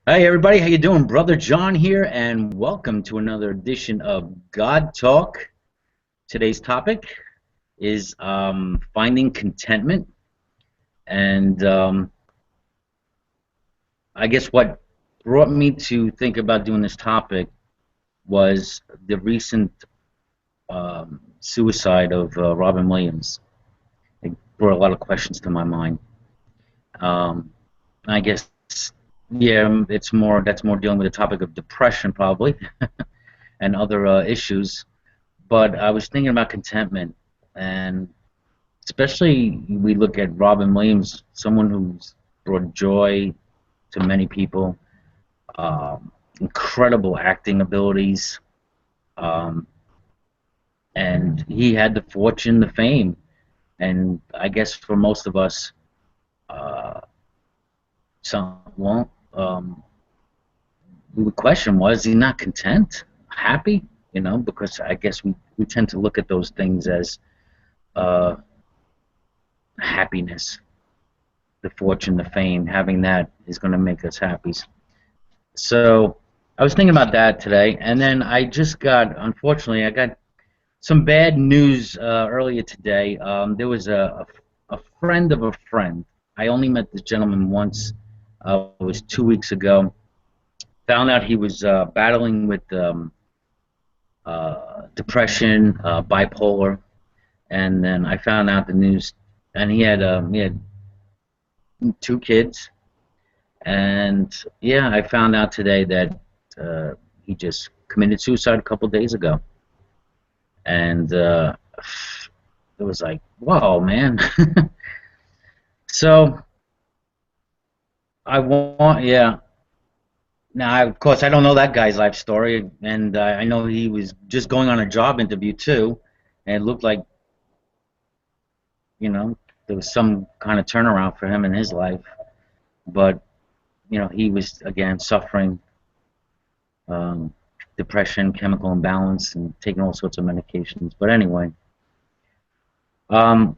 Hey everybody, how you doing? Brother John here, and welcome to another edition of God Talk. Today's topic is finding contentment, and I guess what brought me to think about doing this topic was the recent suicide of Robin Williams. It brought a lot of questions to my mind. Um, I guess, yeah, it's more that's more dealing with the topic of depression probably and other issues. But I was thinking about contentment, and especially we look at Robin Williams, someone who's brought joy to many people, incredible acting abilities, um, and he had the fortune, the fame, and I guess for most of us, some won't. The question was he not content, happy? Because I guess we tend to look at those things as uh, happiness, the fortune, the fame, having that is going to make us happy. So I was thinking about that today, and then unfortunately, I got some bad news earlier today. There was a friend of a friend. I only met this gentleman once. It was 2 weeks ago. Found out he was battling with depression, bipolar, and then I found out the news, and he had two kids. And yeah, I found out today that he just committed suicide a couple days ago, and it was like, whoa, man. So yeah. Now, of course, I don't know that guy's life story, and I know he was just going on a job interview too, and it looked like you know there was some kind of turnaround for him in his life, but he was again suffering um, depression, chemical imbalance, and taking all sorts of medications. But anyway, I'm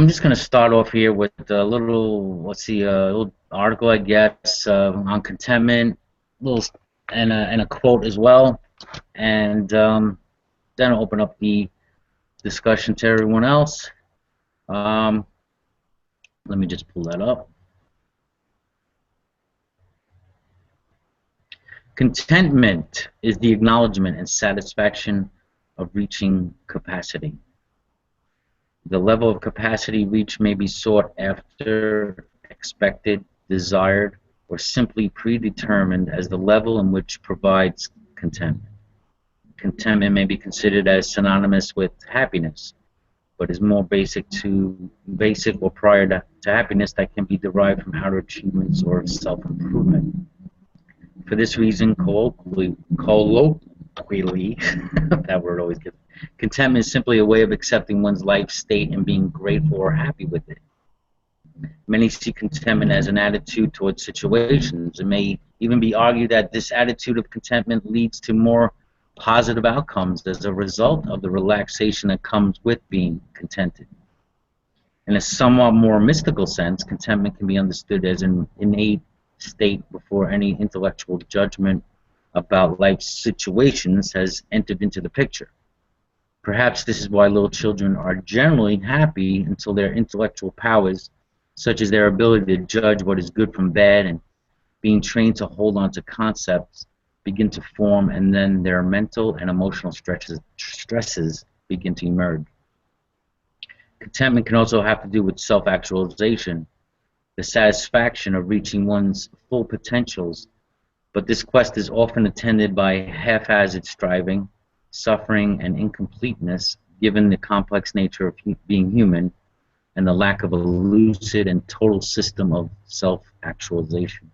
just going to start off here with a little, let's see, a little article, I guess, on contentment, little, and a quote as well, and then I'll open up the discussion to everyone else. Um, Let me just pull that up. Contentment is the acknowledgement and satisfaction of reaching capacity. The level of capacity reached may be sought after, expected, desired, or simply predetermined as the level in which provides contentment. Contentment may be considered as synonymous with happiness, but is more basic or prior to happiness that can be derived from outer achievements or self-improvement. For this reason, colloquially that word always gets, contentment is simply a way of accepting one's life state and being grateful or happy with it. Many see contentment as an attitude towards situations. It may even be argued that this attitude of contentment leads to more positive outcomes as a result of the relaxation that comes with being contented. In a somewhat more mystical sense, contentment can be understood as an innate state before any intellectual judgment about life's situations has entered into the picture. Perhaps this is why little children are generally happy until their intellectual powers, such as their ability to judge what is good from bad and being trained to hold on to concepts, begin to form, and then their mental and emotional stresses begin to emerge. Contentment can also have to do with self-actualization, the satisfaction of reaching one's full potentials, but this quest is often attended by haphazard striving, suffering, and incompleteness given the complex nature of being human and the lack of a lucid and total system of self-actualization.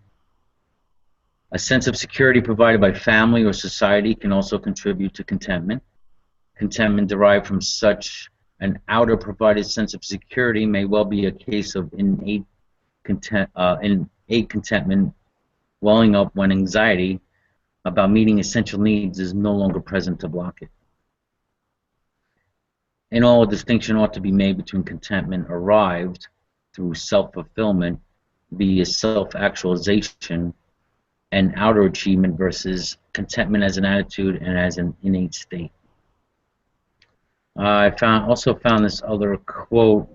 A sense of security provided by family or society can also contribute to contentment. Contentment derived from such an outer provided sense of security may well be a case of innate contentment welling up when anxiety about meeting essential needs is no longer present to block it. In all, a distinction ought to be made between contentment arrived through self-fulfillment via self-actualization and outer achievement versus contentment as an attitude and as an innate state. I also found this other quote.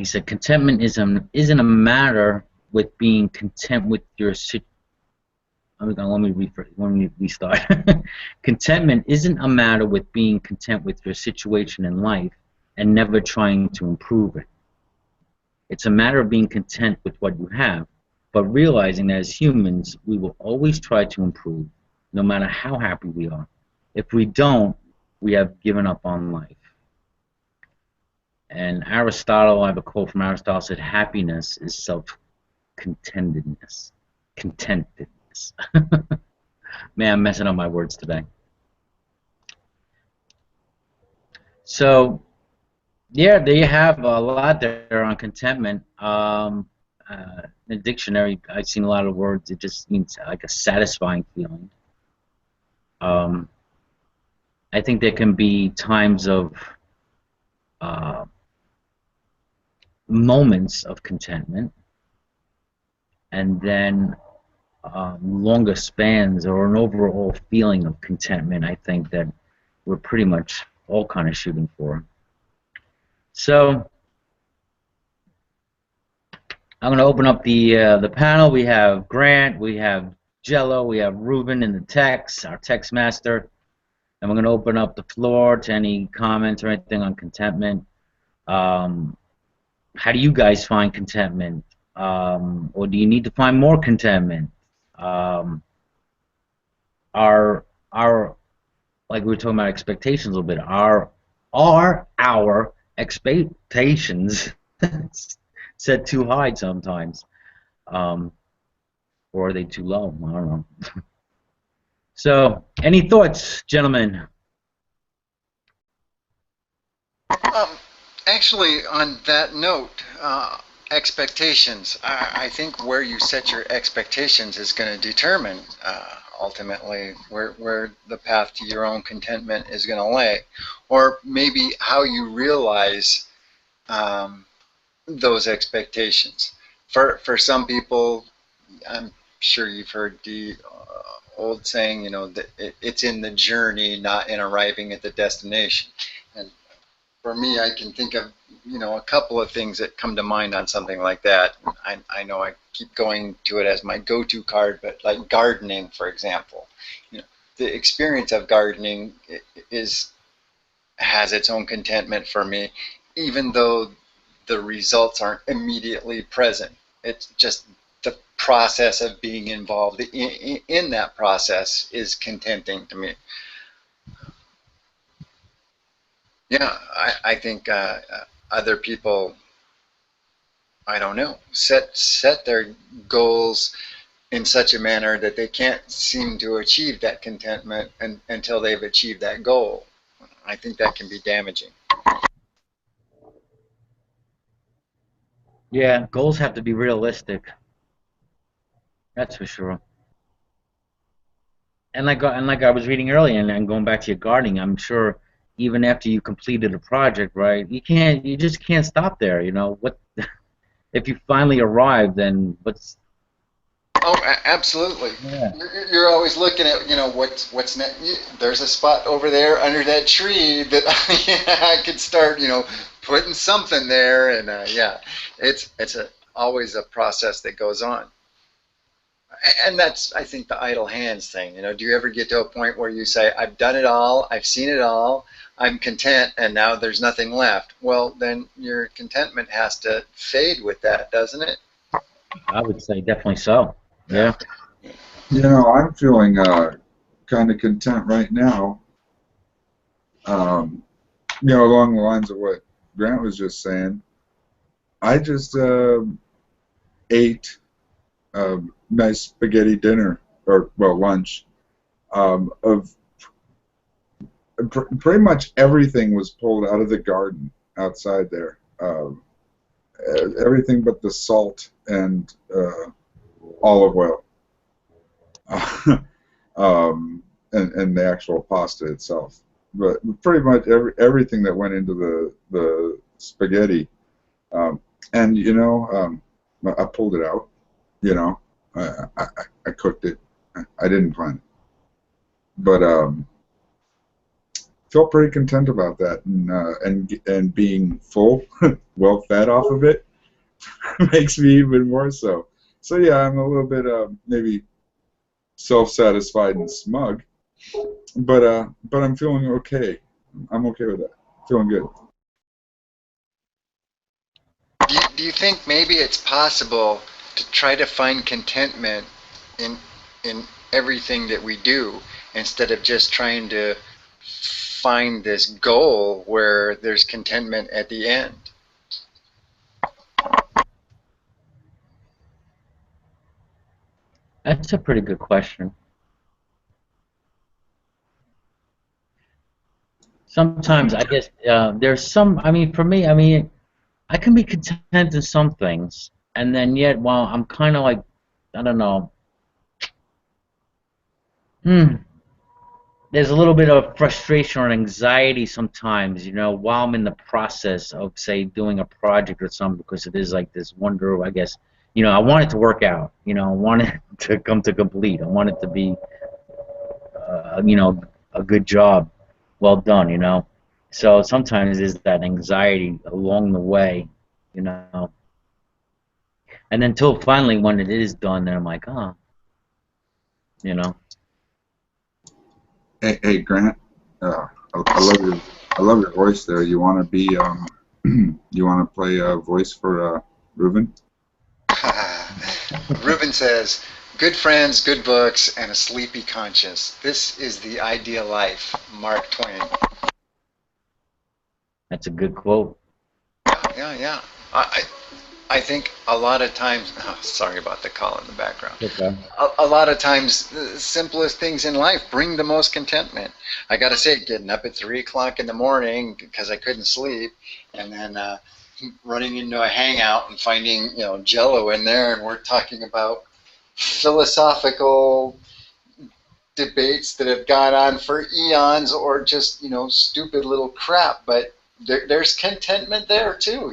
He said, "Contentment isn't a matter with being content with your situation." Let me restart. Contentment isn't a matter with being content with your situation in life and never trying to improve it. It's a matter of being content with what you have, but realizing that as humans, we will always try to improve, no matter how happy we are. If we don't, we have given up on life. And Aristotle, I have a quote from Aristotle, said, "Happiness is self-contentedness." Contentedness. Man, I'm messing up my words today. So, yeah, there you have a lot there on contentment. In the dictionary, I've seen a lot of words. It just means like a satisfying feeling. I think there can be times of moments of contentment, and then longer spans or an overall feeling of contentment. I think that we're pretty much all kind of shooting for. So I'm going to open up the panel. We have Grant, we have Jello, we have Ruben in the text, our text master, and we're going to open up the floor to any comments or anything on contentment. How do you guys find contentment? Or do you need to find more contentment? Our like we were talking about expectations a little bit. Are our expectations set too high sometimes, or are they too low? I don't know. So, any thoughts, gentlemen? Actually, on that note, expectations. I think where you set your expectations is going to determine ultimately where the path to your own contentment is going to lay, or maybe how you realize those expectations. For some people, I'm sure you've heard the old saying, you know, that it's in the journey, not in arriving at the destination. And for me, I can think of, you know, a couple of things that come to mind on something like that. I know I keep going to it as my go-to card, but like gardening, for example, you know, the experience of gardening has its own contentment for me, even though the results aren't immediately present. It's just the process of being involved in that process is contenting to me. Yeah, I think other people, I don't know, set their goals in such a manner that they can't seem to achieve that contentment until they've achieved that goal. I think that can be damaging. Yeah, goals have to be realistic. That's for sure. And like I was reading earlier, and going back to your gardening, I'm sure even after you completed a project, right? You just can't stop there. You know what? If you finally arrive, then what's? Oh, absolutely. Yeah. You're always looking at, you know, what's next. There's a spot over there under that tree that I could start, you know, putting something there, and yeah, it's always a process that goes on. And that's, I think, the idle hands thing. You know, do you ever get to a point where you say, I've done it all, I've seen it all, I'm content, and now there's nothing left? Well, then your contentment has to fade with that, doesn't it? I would say definitely so. Yeah. Yeah. You know, I'm feeling kind of content right now. Um, you know, along the lines of what Grant was just saying. I just ate a nice spaghetti dinner, or, well, lunch, of pretty much everything was pulled out of the garden outside there. Everything but the salt and olive oil. And the actual pasta itself. But pretty much everything that went into the spaghetti And I pulled it out. You know, I cooked it. I didn't plan it, but felt pretty content about that, and being full, well fed off of it makes me even more so. So yeah, I'm a little bit maybe self-satisfied and smug, but I'm feeling okay. I'm okay with that. Feeling good. Do you think maybe it's possible to try to find contentment in in everything that we do instead of just trying to find this goal where there's contentment at the end? That's a pretty good question. Sometimes I guess there's some. I mean, for me, I mean, I can be content in some things, and then yet, while I'm kind of like, I don't know. Hmm. There's a little bit of frustration or anxiety sometimes, while I'm in the process of, say, doing a project or something, because it is like this wonder, I guess, I want it to work out, I want it to come to complete, I want it to be, a good job, well done. So sometimes there's that anxiety along the way, you know, and then until finally when it is done, then I'm like, oh, you know. Hey Grant, I love your voice there. You want to be you want to play a voice for Reuben? Ruben says, good friends, good books, and a sleepy conscience. This is the ideal life. Mark Twain. That's a good quote. Yeah. I think a lot of times, oh, sorry about the call in the background. Okay. A lot of times, the simplest things in life bring the most contentment. I got to say, getting up at 3 o'clock in the morning because I couldn't sleep, and then running into a hangout and finding, Jello in there, and we're talking about philosophical debates that have gone on for eons, or just, stupid little crap. But there's contentment there too.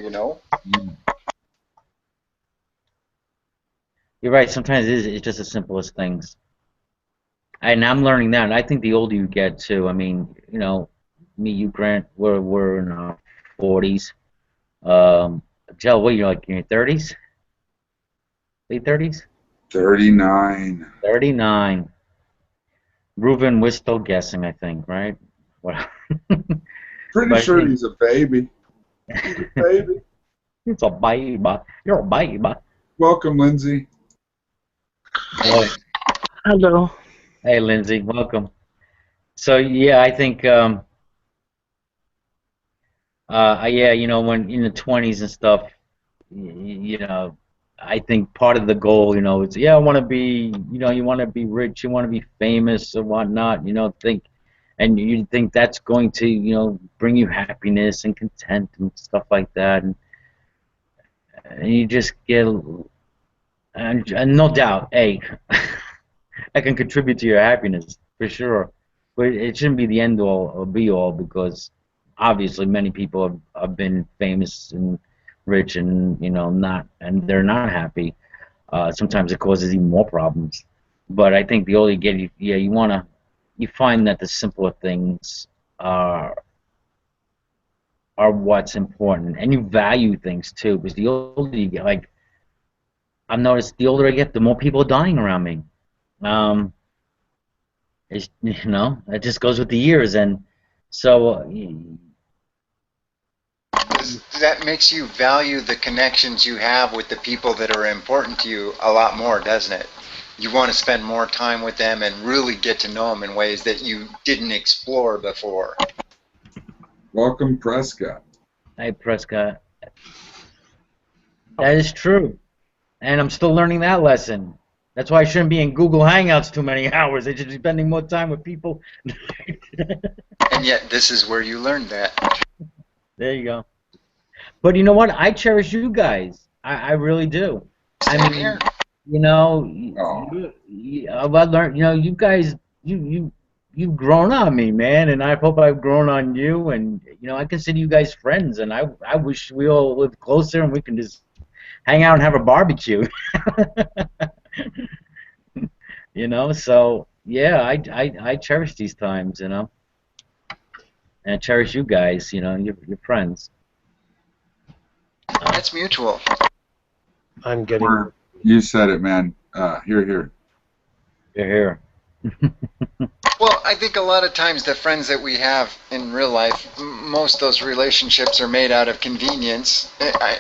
You're right. Sometimes it's just the simplest things, and I'm learning that. And I think the older you get, too. I mean, me, you, Grant, we're in our 40s. Joe, what you're like in your 30s, late 30s, 39. 39. Reuben, we're still guessing, I think, right? Well, Pretty but I sure think he's a baby. He's a baby. it's a baby. You're a baby. Welcome, Lindsay. Oh, Hello. hey, Lindsay, welcome. So yeah, I think yeah, when in the 20s and stuff, I think part of the goal, is yeah, I want to be, you want to be rich, you want to be famous or whatnot, and you think that's going to, bring you happiness and content and stuff like that, and you just get, and no doubt, hey, that can contribute to your happiness for sure, but it shouldn't be the end all or be all, because obviously many people have been famous and rich and not, and they're not happy. Sometimes it causes even more problems. But I think the older you get, you find that the simpler things are what's important, and you value things too. Because the older you get, like I've noticed, the older I get, the more people are dying around me. Um, that just goes with the years, and so That makes you value the connections you have with the people that are important to you a lot more, doesn't it? You want to spend more time with them and really get to know them in ways that you didn't explore before. Welcome, Prescott. Hey, Prescott, that is true, and I'm still learning that lesson. That's why I shouldn't be in Google Hangouts too many hours. I should be spending more time with people. And yet, this is where you learned that. There you go. But you know what? I cherish you guys. I really do. I Same mean, here. Oh. I learned. You guys, you you've grown on me, man, and I hope I've grown on you. And I consider you guys friends, and I wish we all lived closer and we can just hang out and have a barbecue. So yeah, I cherish these times, and I cherish you guys. You're friends. That's mutual. I'm getting. You said it, man. Here. You're here. Well, I think a lot of times the friends that we have in real life, most of those relationships are made out of convenience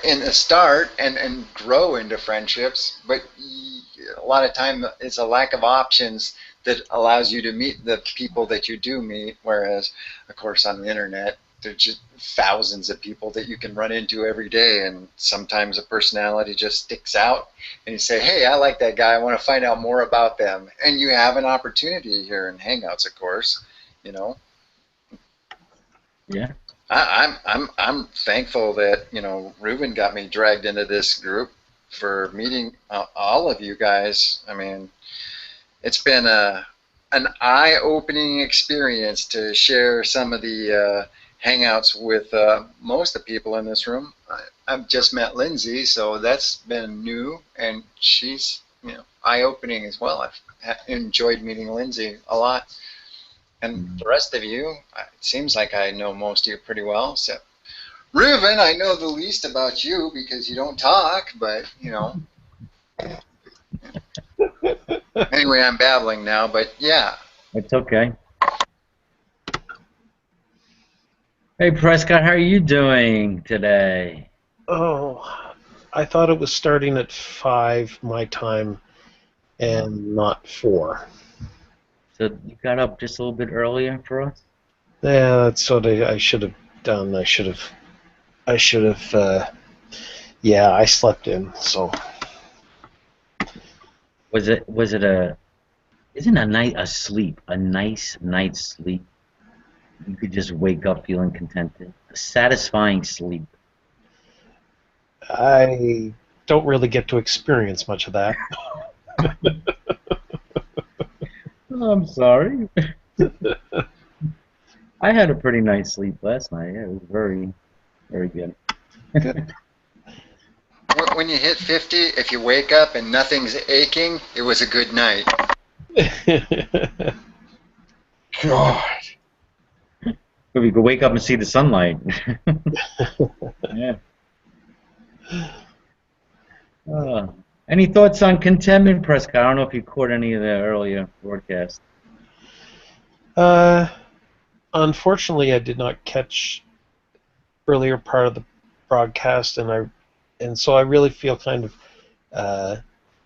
in the start and grow into friendships. But a lot of time it's a lack of options that allows you to meet the people that you do meet. Whereas, of course, on the internet, there's just thousands of people that you can run into every day, and sometimes a personality just sticks out and you say, hey, I like that guy, I want to find out more about them, and you have an opportunity here in Hangouts, of course. Yeah. I'm thankful that Ruben got me dragged into this group for meeting all of you guys. I mean, it's been an eye-opening experience to share some of the Hangouts with most of the people in this room. I've just met Lindsay, so that's been new, and she's eye-opening as well. I've enjoyed meeting Lindsay a lot, and the rest of you, it seems like I know most of you pretty well. So, Reuben, I know the least about you because you don't talk, but Anyway, I'm babbling now, but yeah. It's okay. Hey, Prescott, how are you doing today? Oh, I thought it was starting at 5 my time and not 4. So you got up just a little bit earlier for us? Yeah, that's what I should have done. I should have, yeah, I slept in, so. Isn't a nice night's sleep? You could just wake up feeling contented. A satisfying sleep. I don't really get to experience much of that. Oh, I'm sorry. I had a pretty nice sleep last night. It was very, very good. Good. When you hit 50, if you wake up and nothing's aching, it was a good night. God. But we could wake up and see the sunlight. Yeah. Any thoughts on contentment, Prescott? I don't know if you caught any of the earlier broadcasts. Unfortunately, I did not catch earlier part of the broadcast, and so I really feel kind of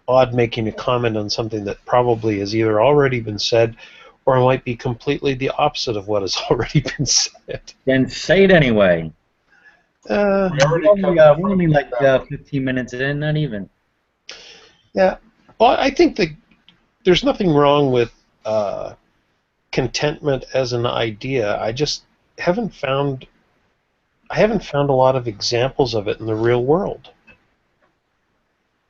odd making a comment on something that probably has either already been said or might be completely the opposite of what has already been said. Then say it anyway. We're only like 15 minutes in, not even. Yeah. Well, I think that there's nothing wrong with contentment as an idea. I just haven't found a lot of examples of it in the real world,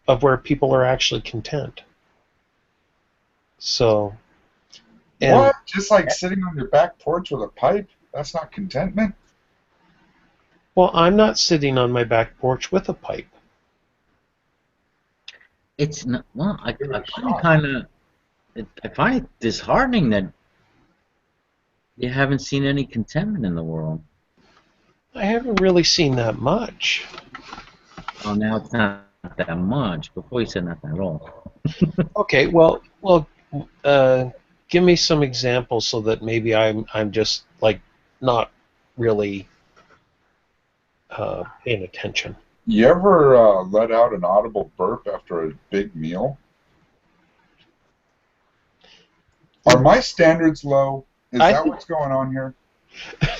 of where people are actually content. So. What? Just like sitting on your back porch with a pipe? That's not contentment? Well, I'm not sitting on my back porch with a pipe. It's not. Well, I find it disheartening that you haven't seen any contentment in the world. I haven't really seen that much. Oh, now it's not that much. Before you said not that at all. Okay, well, give me some examples so that maybe I'm just like not really paying attention. You ever let out an audible burp after a big meal? Are my standards low? Is that what's going on here?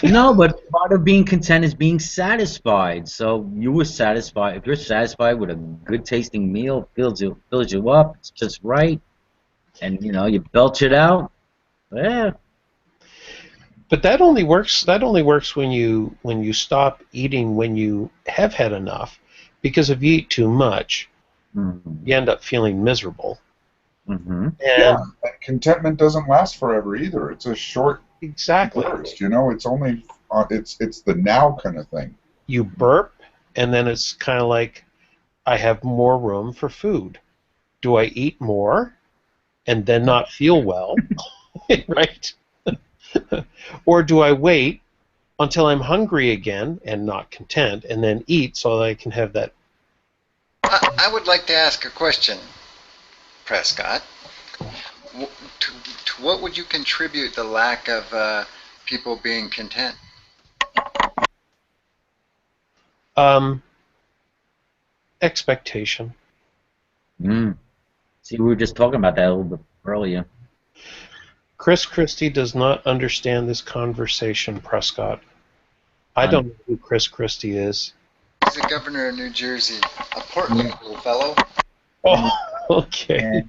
No, but part of being content is being satisfied. So you were satisfied. If you're satisfied with a good tasting meal, fills you up, it's just right, and you belch it out. Yeah. But that only works when you stop eating when you have had enough, because if you eat too much, you end up feeling miserable. Mm-hmm. Yeah, And and contentment doesn't last forever either. It's a short exactly, burst, you know. It's only it's the now kind of thing. you burp, and then it's kind of like I have more room for food. Do I eat more and then not feel well, right? Or do I wait until I'm hungry again and not content, and then eat so that I can have that? I would like to ask a question, Prescott. To what would you contribute the lack of people being content? Um, expectation. Mm. See, we were just talking about that a little bit earlier. Chris Christie does not understand this conversation, Prescott. I Um, don't know who Chris Christie is. He's the governor of New Jersey, a portly little fellow. Oh, okay.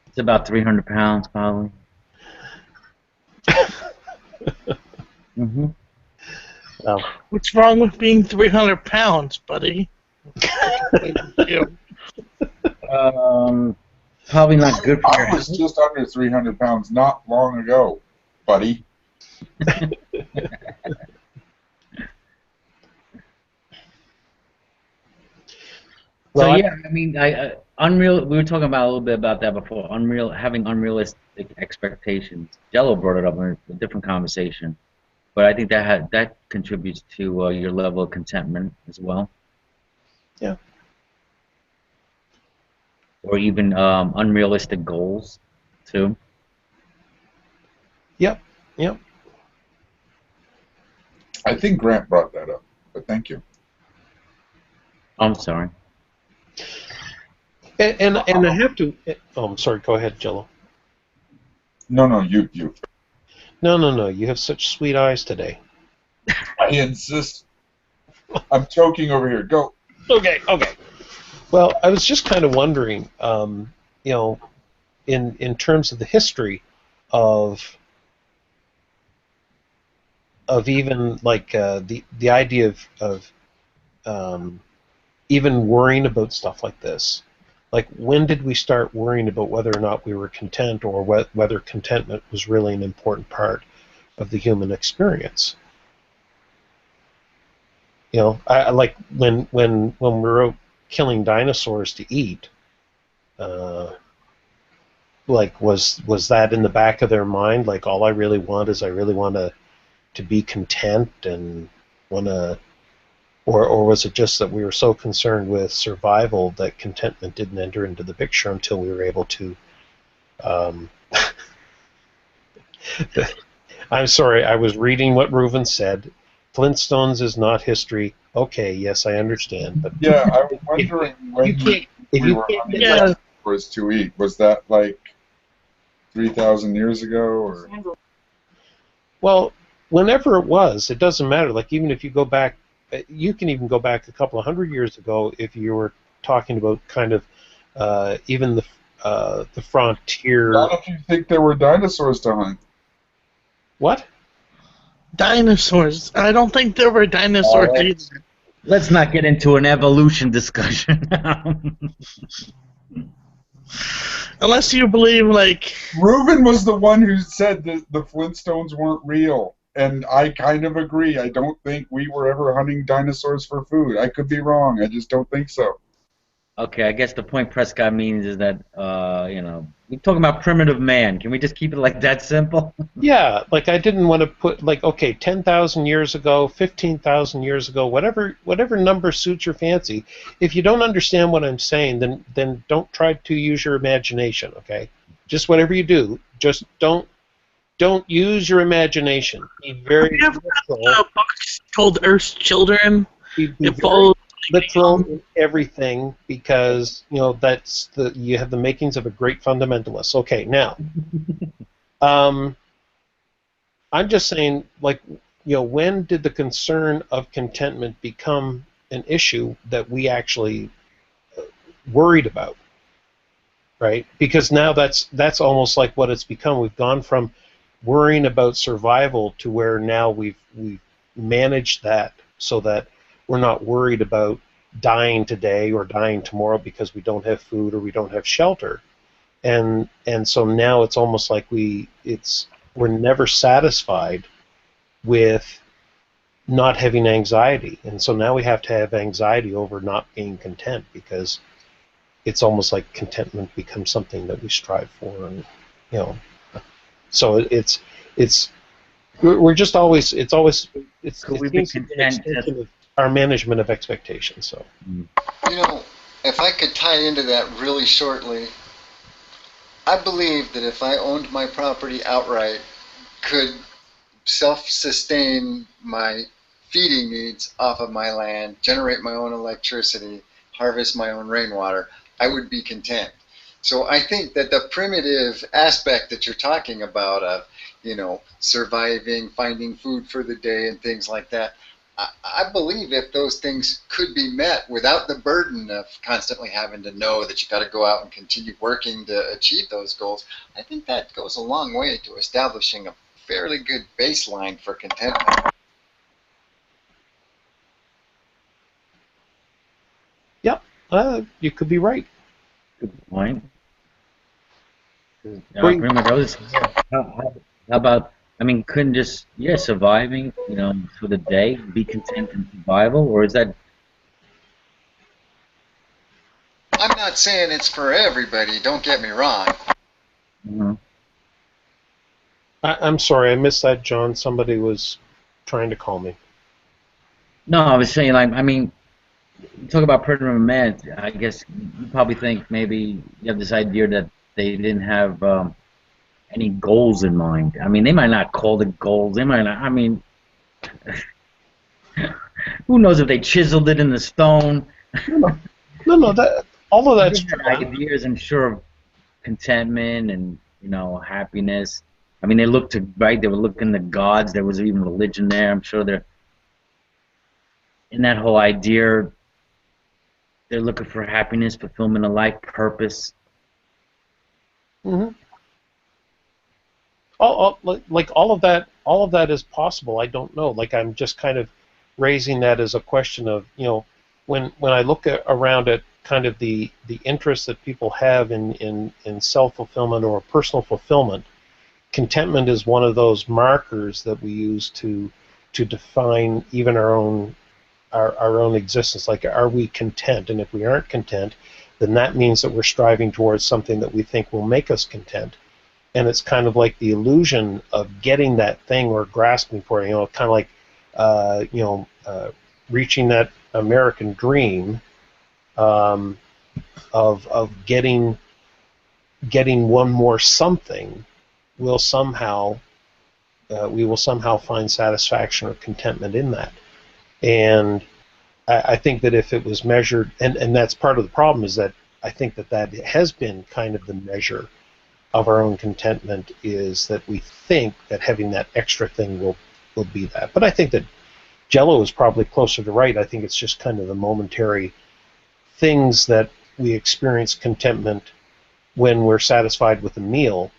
It's about 300 pounds, probably. Mm-hmm. Well, What's wrong with being 300 pounds, buddy? Probably not good for your I was health. just under 300 pounds not long ago, buddy. So well, yeah, I mean, unreal. We were talking about a little bit about that before. Having unrealistic expectations. Jello brought it up in a different conversation, but I think that contributes to your level of contentment as well. Yeah. Or even unrealistic goals, too. Yep. Yep. I think Grant brought that up, but thank you. I'm sorry. And I have to. Oh, I'm sorry. Go ahead, Jello. No, you. No. You have such sweet eyes today. I insist. I'm choking over here. Go. Okay. Well, I was just kind of wondering, in terms of the history of even like the idea of even worrying about stuff like this. Like, when did we start worrying about whether or not we were content, or whether contentment was really an important part of the human experience? I like when we were killing dinosaurs to eat. Like, was that in the back of their mind? Like, all I really want is I really want to be content and want to. Or was it just that we were so concerned with survival that contentment didn't enter into the picture until we were able to? I'm sorry, I was reading what Reuven said. Flintstones is not history. Okay, yes, I understand. But Yeah, I was wondering when we were hunting dinosaurs to eat. Was that like 3,000 years ago, or? Well, whenever it was, it doesn't matter. Like, even if you go back, you can even go back a couple of hundred years ago if you were talking about kind of even the frontier. Not if you think there were dinosaurs to hunt. What? Dinosaurs. I don't think there were dinosaurs either. Let's not get into an evolution discussion. Unless you believe, like... Reuben was the one who said that the Flintstones weren't real. And I kind of agree. I don't think we were ever hunting dinosaurs for food. I could be wrong. I just don't think so. Okay, I guess the point Prescott means is that, we're talking about primitive man. Can we just keep it like that simple? Yeah, like, I didn't want to put, like, okay, 10,000 years ago, 15,000 years ago, whatever number suits your fancy. If you don't understand what I'm saying, then don't try to use your imagination, okay? Just whatever you do, just don't use your imagination. Be very Have you ever literal. read a book called Earth's Children? Be It very follows... literal in everything, because that's you have the makings of a great fundamentalist. Okay, now, I'm just saying, like, when did the concern of contentment become an issue that we actually worried about, right? Because now that's almost like what it's become. We've gone from worrying about survival to where now we've managed that so that we're not worried about dying today or dying tomorrow because we don't have food or we don't have shelter. and so now it's almost like we're never satisfied with not having anxiety, and so now we have to have anxiety over not being content, because it's almost like contentment becomes something that we strive for, and you know, so it's we're just always it Could we be seems to be an content just? extension of our management of expectations. So You know, if I could tie into that really shortly, I believe that if I owned my property outright, could self-sustain my feeding needs off of my land, generate my own electricity, harvest my own rainwater, I would be content. So I think that the primitive aspect that you're talking about of, surviving, finding food for the day and things like that, I believe if those things could be met without the burden of constantly having to know that you got to go out and continue working to achieve those goals, I think that goes a long way to establishing a fairly good baseline for contentment. yep, you could be right. Good point. Great. Pretty much, I was. How about? I mean, couldn't just surviving, for the day, be content in survival, or is that? I'm not saying it's for everybody, don't get me wrong. Mhm. I'm sorry, I missed that, John. Somebody was trying to call me. No, I was saying, like, I mean, you talk about primitive man. I guess you probably think maybe you have this idea that they didn't have any goals in mind. I mean, they might not call it goals. They might not. I mean, who knows if they chiseled it in the stone? No, that all of They that's had true. ideas, I'm sure, of contentment and happiness. I mean, they looked to right. They were looking to gods. There was even religion there. I'm sure they're in that whole idea. They're looking for happiness, fulfillment of life, purpose. Hmm. Like all of that is possible. I don't know. Like, I'm just kind of raising that as a question of, when I look around at kind of the interest that people have in self fulfillment or personal fulfillment. Contentment is one of those markers that we use to define even our own existence. Like, are we content? And if we aren't content, then that means that we're striving towards something that we think will make us content. And it's kind of like the illusion of getting that thing or grasping for it. Kind of like reaching that American dream, um, of getting one more something will somehow we will somehow find satisfaction or contentment in that. And I think that if it was measured, and that's part of the problem, is that I think that has been kind of the measure of our own contentment, is that we think that having that extra thing will be that. But I think that Jello is probably closer to right. I think it's just kind of the momentary things that we experience contentment when we're satisfied with a meal,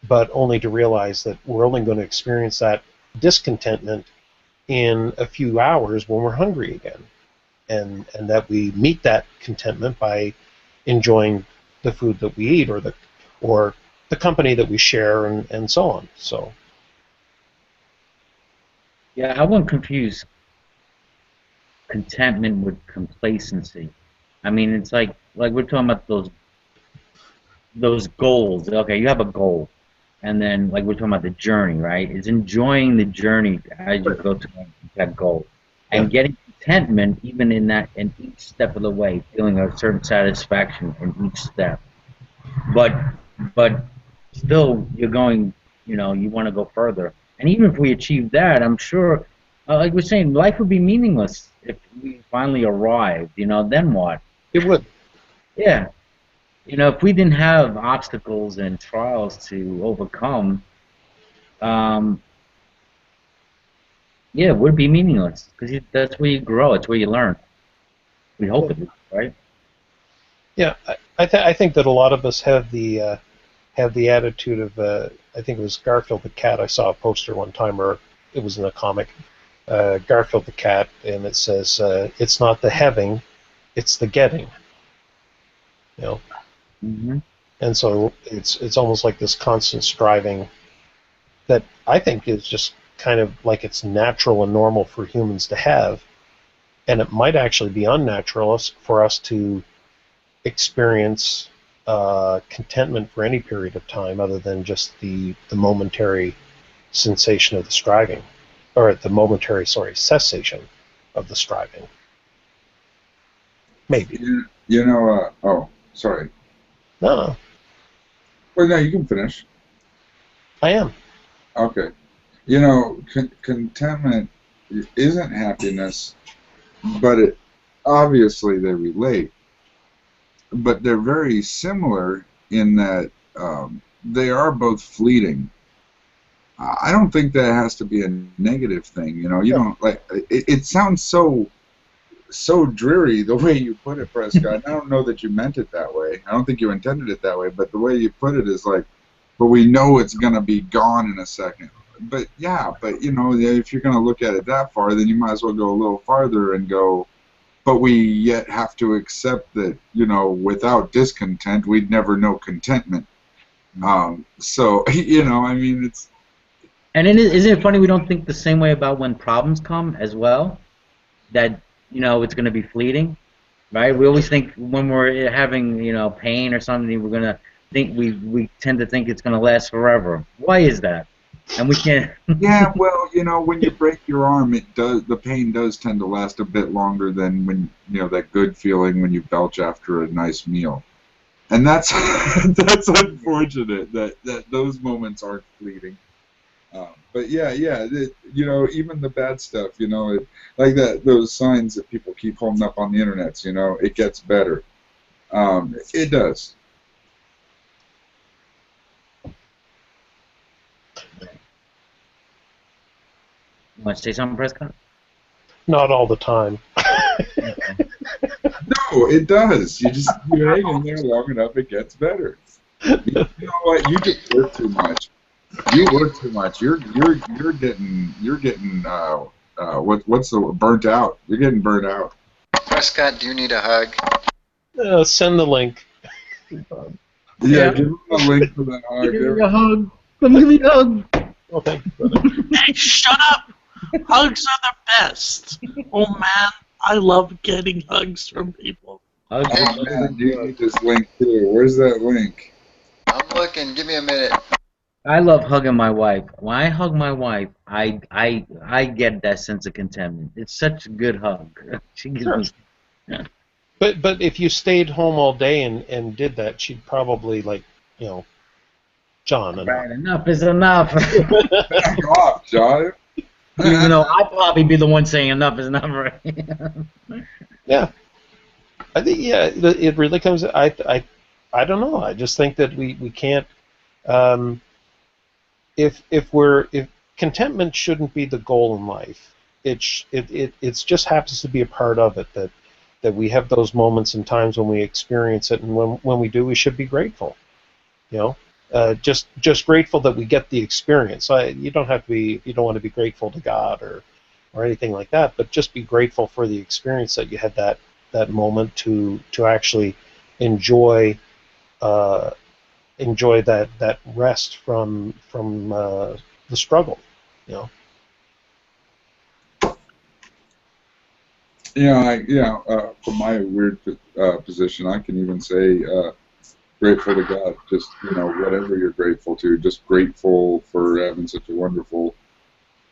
but only to realize that we're only going to experience that discontentment in a few hours when we're hungry again, and that we meet that contentment by enjoying the food that we eat, or the company that we share, and so on. So Yeah, I wouldn't confuse contentment with complacency. I mean, it's like we're talking about those goals. Okay, you have a goal, and then like we're talking about the journey, right? It's enjoying the journey as you go to that goal, yeah, and getting contentment even in each step of the way, feeling a certain satisfaction in each step. But but still, you're going. You want to go further, and even if we achieve that, I'm sure, like we're saying, life would be meaningless if we finally arrived. Then what? it would. Yeah. If we didn't have obstacles and trials to overcome, um, yeah, it would be meaningless because that's where you grow. It's where you learn. We hope it is, right? Yeah, I think that a lot of us have the attitude of, I think it was Garfield the cat. I saw a poster one time, or it was in a comic, Garfield the cat, and it says, "It's not the having, it's the getting." You know, Hmm. And so it's almost like this constant striving that I think is just kind of like it's natural and normal for humans to have, and it might actually be unnatural for us to experience contentment for any period of time other than just the momentary sensation of the striving, or the momentary, cessation of the striving. Maybe. Oh, sorry. No, Well, no, you can finish. I am. Okay. Contentment isn't happiness, but obviously they relate. But they're very similar in that they are both fleeting. I don't think that has to be a negative thing. You don't like it. It sounds so dreary the way you put it, Prescott. I don't know that you meant it that way. I don't think you intended it that way. But the way you put it is like, but we know it's gonna be gone in a second. But yeah, if you're gonna look at it that far, then you might as well go a little farther and go. But we yet have to accept that, without discontent, we'd never know contentment. So, I mean, it's... And isn't it funny we don't think the same way about when problems come as well? That, it's going to be fleeting, right? We always think when we're having, pain or something, we're going to think, we tend to think it's going to last forever. Why is that? And we can't... Yeah, well, when you break your arm, the pain does tend to last a bit longer than when, that good feeling when you belch after a nice meal. And that's that's unfortunate that those moments aren't fleeting. But yeah, even the bad stuff, like those signs that people keep holding up on the internet, it gets better. It does. You want to say something, Prescott? Not all the time. No, it does. You hang in there long enough, it gets better. You know what? You just work too much. You work too much. You're getting what's the burnt out? You're getting burnt out. Prescott, do you need a hug? Send the link. Yeah, give him a link for that hug. Give me a hug. Let me give me a hug. Oh, thank you, brother. Hey, shut up! Hugs are the best. Oh man, I love getting hugs from people. Hugs Oh are man, you need this link too. Where's that link? I'm looking. Give me a minute. I love hugging my wife. When I hug my wife, I get that sense of contentment. It's such a good hug. She gives Sure. me. Yeah. But if you stayed home all day and did that, she'd probably John. Right, enough is enough. Back off, John. Even though I'd probably be the one saying enough is enough, right? Yeah, I think it really comes. I don't know. I just think that we can't. If contentment shouldn't be the goal in life, it's just happens to be a part of it that we have those moments and times when we experience it, and when we do, we should be grateful. Just grateful that we get the experience. You don't want to be grateful to God or anything like that, but just be grateful for the experience that you had that moment to actually enjoy that rest from the struggle. From my weird position, I can even say grateful to God. Just whatever you're grateful to, just grateful for having such a wonderful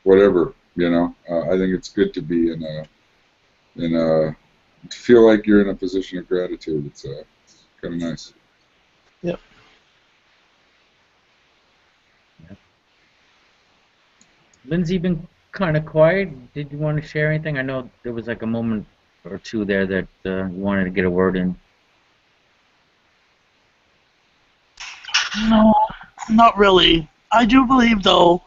whatever. I think it's good to be to feel like you're in a position of gratitude. It's kind of nice. Yeah. Lindsay, been kind of quiet. Did you want to share anything? I know there was like a moment or two there that you wanted to get a word in. No, not really. I do believe, though,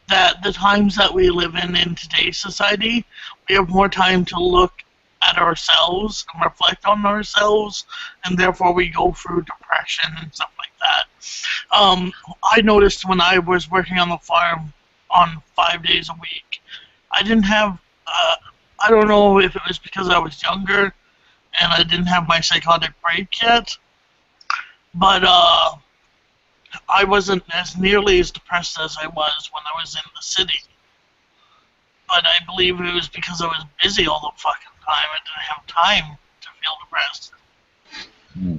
that the times that we live in today's society, we have more time to look at ourselves and reflect on ourselves, and therefore we go through depression and stuff like that. I noticed when I was working on the farm on 5 days a week, I didn't have, I don't know if it was because I was younger and I didn't have my psychotic break yet, but I wasn't as nearly as depressed as I was when I was in the city. But I believe it was because I was busy all the fucking time. I didn't have time to feel depressed. Hmm.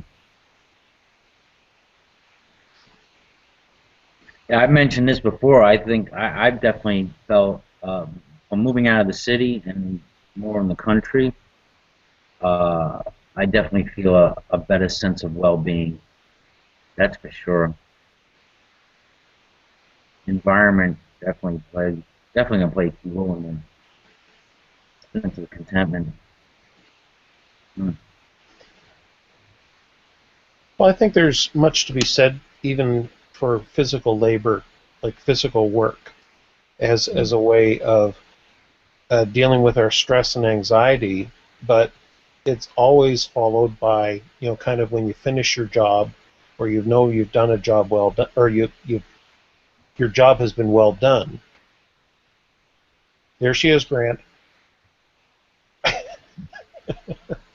Yeah, I've mentioned this before. I think I've definitely felt from moving out of the city and more in the country. Uh, I definitely feel a better sense of well-being. That's for sure. Environment definitely gonna play a key role in the sense of contentment. Hmm. Well, I think there's much to be said even for physical labor, like physical work, as a way of dealing with our stress and anxiety. But it's always followed by, kind of when you finish your job, or you've done a job well done, or your job has been well done. There she is, Grant.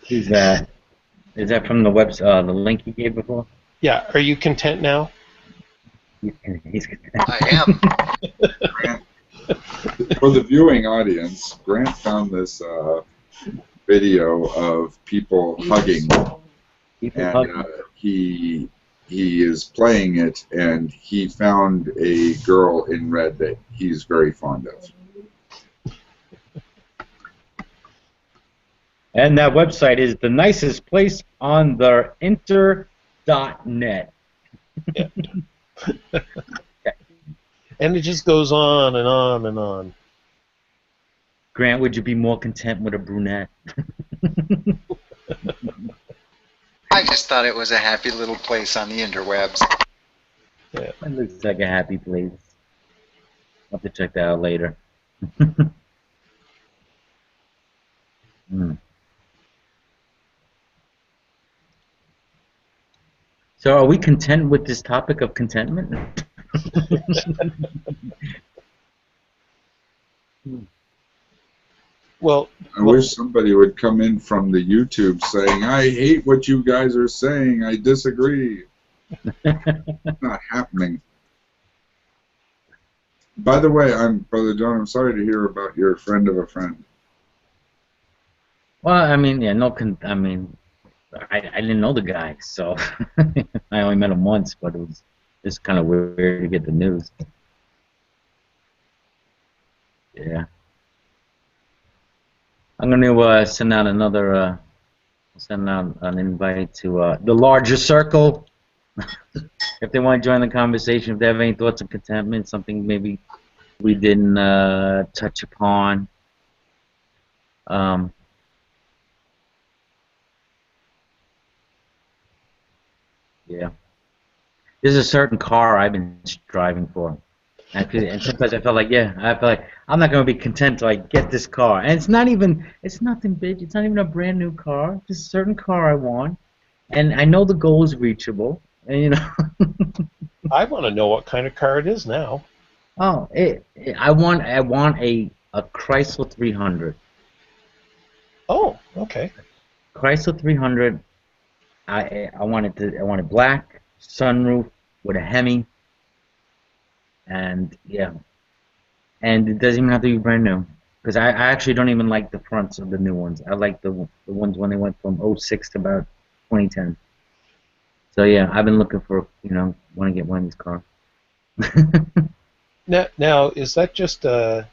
Who's that? Is that from the the link you gave before? Yeah, are you content now? He's I am. Grant, for the viewing audience, Grant found this video of people hugging, people and hugging. he is playing it, and he found a girl in red that he's very fond of. And that website is the nicest place on the inter.net. Yeah. And it just goes on and on and on. Grant, would you be more content with a brunette? I just thought it was a happy little place on the interwebs. Yeah. It looks like a happy place. I'll have to check that out later. Hmm. So are we content with this topic of contentment? Well, I wish somebody would come in from the YouTube saying, I hate what you guys are saying, I disagree. It's not happening. By the way, Brother John, I'm sorry to hear about your friend of a friend. Well, I mean, yeah, I didn't know the guy, so I only met him once, but it was just kind of weird to get the news. Yeah. I'm going to send out an invite to the larger circle. If they want to join the conversation, if they have any thoughts of contentment, something maybe we didn't touch upon. Yeah. There's a certain car I've been striving for. And sometimes I feel like I'm not going to be content till I get this car. And it's nothing big. It's not even a brand new car. Just a certain car I want. And I know the goal is reachable. And, I want to know what kind of car it is now. oh, I want a Chrysler 300. Oh, okay. Chrysler 300. I want it black, sunroof with a Hemi. And yeah. And it doesn't even have to be brand new. Because I actually don't even like the fronts of the new ones. I like the ones when they went from '06 to about 2010. So yeah, I've been looking for, want to get one of these cars. Now, is that just can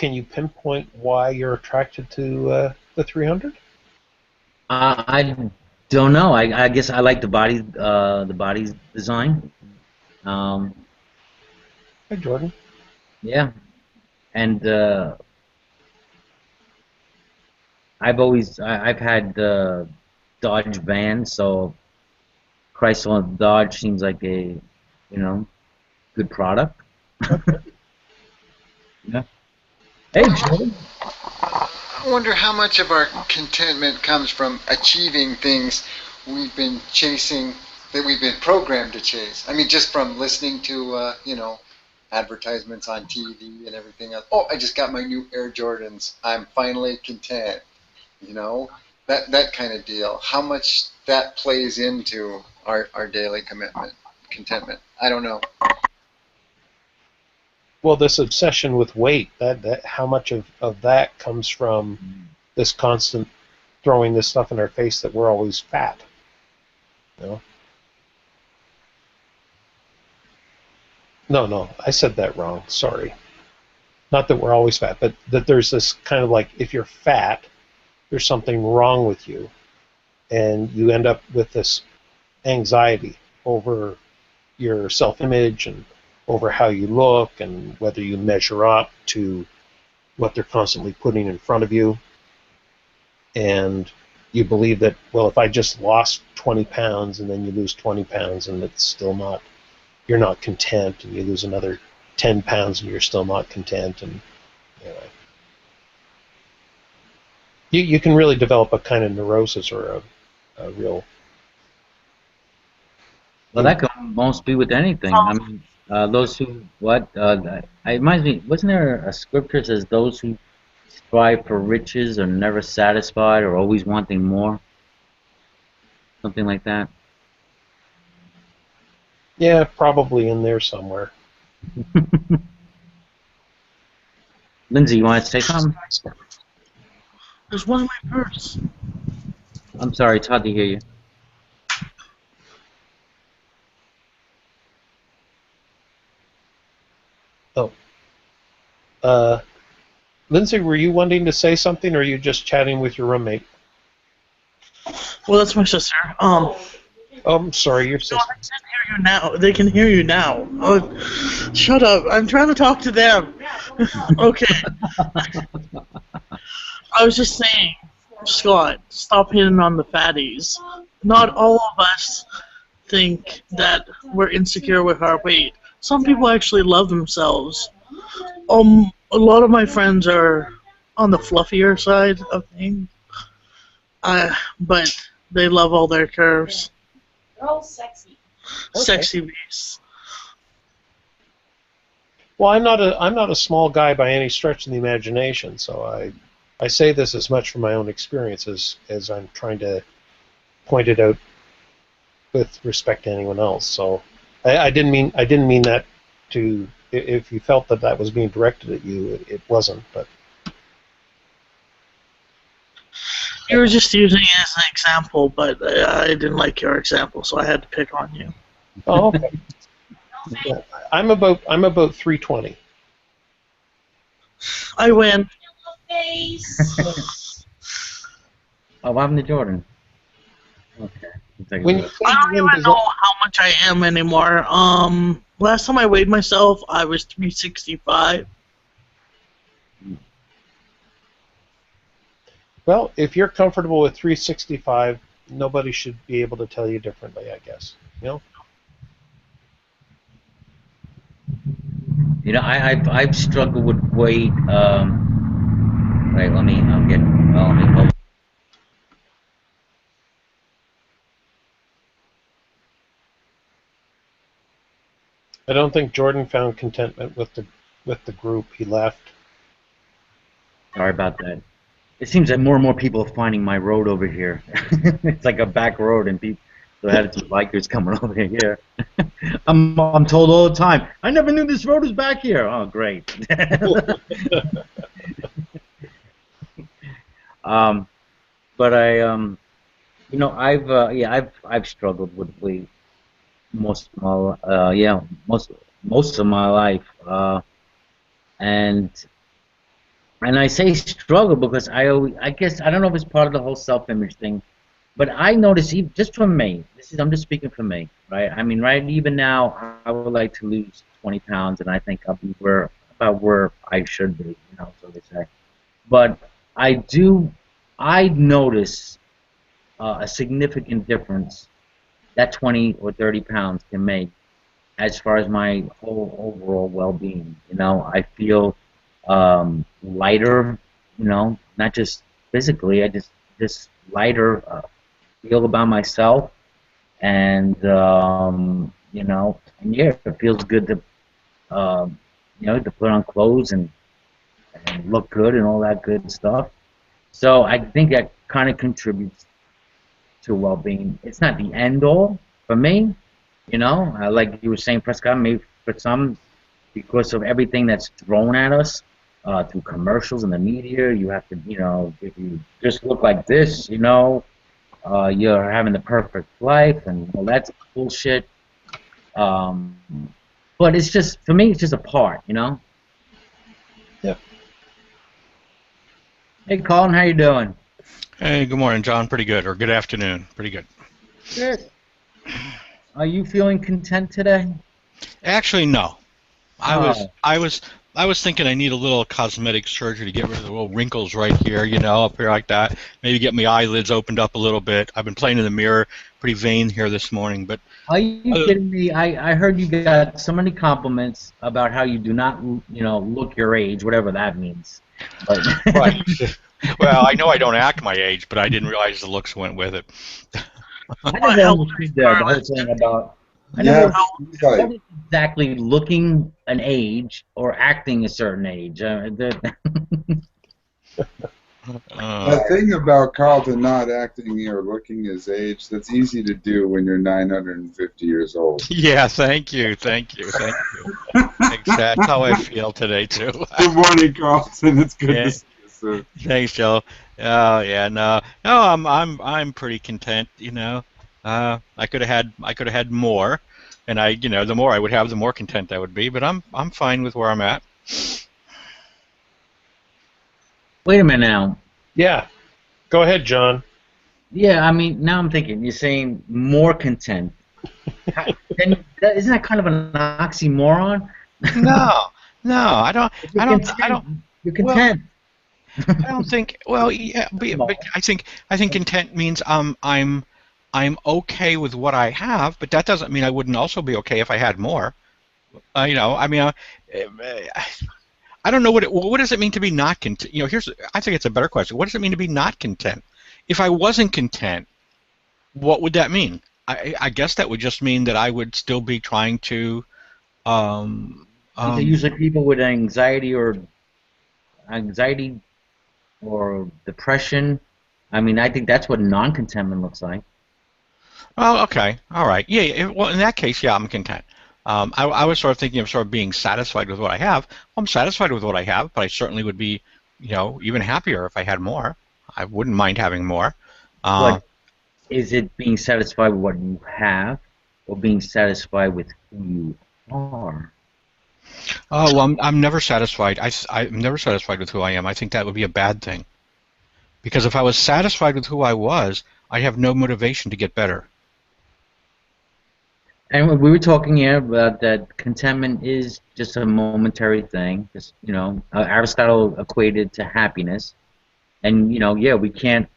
you pinpoint why you're attracted to the 300? I don't know. I guess I like the body's design. Hi, Jordan. Yeah, and I've had Dodge vans, so Chrysler and Dodge seems like a good product. Okay. Yeah. Hey, Jordan. I wonder how much of our contentment comes from achieving things we've been chasing, that we've been programmed to chase. I mean, just from listening to, advertisements on TV and everything else. Oh, I just got my new Air Jordans. I'm finally content. You know, that kind of deal. How much that plays into our daily contentment. I don't know. Well, this obsession with weight, that how much of that comes from this constant throwing this stuff in our face that we're always fat, you know? No, I said that wrong. Sorry. Not that we're always fat, but that there's this kind of like, if you're fat, there's something wrong with you, and you end up with this anxiety over your self-image and over how you look and whether you measure up to what they're constantly putting in front of you. And you believe that, well, if I just lost 20 pounds and then you lose 20 pounds and it's still not, you're not content, and you lose another 10 pounds and you're still not content. And anyway, you can really develop a kind of neurosis or a real... Well, that could almost be with anything. I mean, those who, it reminds me, wasn't there a scripture that says those who strive for riches are never satisfied or always wanting more? Something like that. Yeah, probably in there somewhere. Lindsay, you want to say something? There's one in my purse. I'm sorry, it's hard to hear you. Lindsay, were you wanting to say something, or are you just chatting with your roommate? Well, that's my sister. Oh, I'm sorry, your sister. No, they can hear you now. They can hear you now. Oh, shut up! I'm trying to talk to them. Okay. I was just saying, Scott, stop hitting on the fatties. Not all of us think that we're insecure with our weight. Some people actually love themselves. A lot of my friends are on the fluffier side of things, but they love all their curves. They're all sexy. Okay. Sexy beasts. Well, I'm not a small guy by any stretch of the imagination, so I say this as much from my own experience as I'm trying to point it out with respect to anyone else. So I didn't mean that to. If you felt that was being directed at you, it wasn't. But You were just using it as an example, but I didn't like your example, so I had to pick on you. oh, okay. Yeah, I'm about 320. I win. Face. Oh, what happened to Jordan? Okay. We'll take a When you look. say I don't you even know how much I am anymore. Last time I weighed myself, I was 365. well, if you're comfortable with 365, nobody should be able to tell you differently, I guess. You know? You know, I've struggled with weight. Right, let me hold. I don't think Jordan found contentment with the group. He left. Sorry about that. It seems that more and more people are finding my road over here. It's like a back road, and people, so I had some bikers coming over here. I'm told all the time, I never knew this road was back here. Oh, great. But you know, I've struggled with weight most of most of my life, and I say struggle because I guess I don't know if it's part of the whole self-image thing, but I notice even just from me, I'm just speaking for me, right? I mean, right, even now I would like to lose 20 pounds, and I think I'll be about where I should be, you know, so they say. But I notice a significant difference that 20 or 30 pounds can make as far as my whole overall well-being. You know, I feel lighter, you know, not just physically, I just lighter, feel about myself, and you know, and yeah, it feels good to you know, to put on clothes and look good and all that good stuff. So I think that kind of contributes to well-being. It's not the end all for me, like you were saying, Prescott. Maybe for some, because of everything that's thrown at us through commercials and the media, you have to, if you just look like this, you're having the perfect life, and well, that's bullshit. Um, but it's just, for me, it's just a part. Yep. Hey, Colin, how you doing? Hey, good morning, John. Pretty good, or good afternoon. Pretty good. Good. Are you feeling content today? Actually, no. I was Oh. I was I was thinking I need a little cosmetic surgery to get rid of the little wrinkles right here, up here like that. Maybe get my eyelids opened up a little bit. I've been playing in the mirror, pretty vain here this morning, but Are you kidding me? I heard you got so many compliments about how you do not, look your age, whatever that means. But right. Well, I know I don't act my age, but I didn't realize the looks went with it. I What never helps understood the whole thing about. I Yeah, never like, what is exactly looking an age or acting a certain age. the thing about Carlton not acting or looking his age, that's easy to do when you're 950 years old. Yeah, thank you. Exactly. That's how I feel today too. Good morning, Carlton. It's good Yeah. to see you, sir. Thanks, Joe. Oh yeah, no, I'm pretty content. I could have had more, and the more I would have, the more content I would be. But I'm fine with where I'm at. Wait a minute now. Yeah. Go ahead, John. Yeah, I mean, now I'm thinking you're saying more content. Then isn't that kind of an oxymoron? No, I don't. If you're I don't. content, I don't. you're Well, content. I don't think. Well, yeah, but I think content means I'm okay with what I have, but that doesn't mean I wouldn't also be okay if I had more. I mean, I don't know what does it mean to be not content. I think it's a better question. What does it mean to be not content? If I wasn't content, what would that mean? I guess that would just mean that I would still be trying to. These are usually people with anxiety or depression. I mean, I think that's what non-contentment looks like. Oh, okay, all right, yeah. Well, in that case, yeah, I'm content. I was sort of thinking of sort of being satisfied with what I have. I'm satisfied with what I have, but I certainly would be, even happier if I had more. I wouldn't mind having more. But is it being satisfied with what you have, or being satisfied with who you are? Oh, well, I'm never satisfied. I'm never satisfied with who I am. I think that would be a bad thing. Because if I was satisfied with who I was, I'd have no motivation to get better. And we were talking here about that contentment is just a momentary thing. Just, Aristotle equated to happiness, and yeah, we can't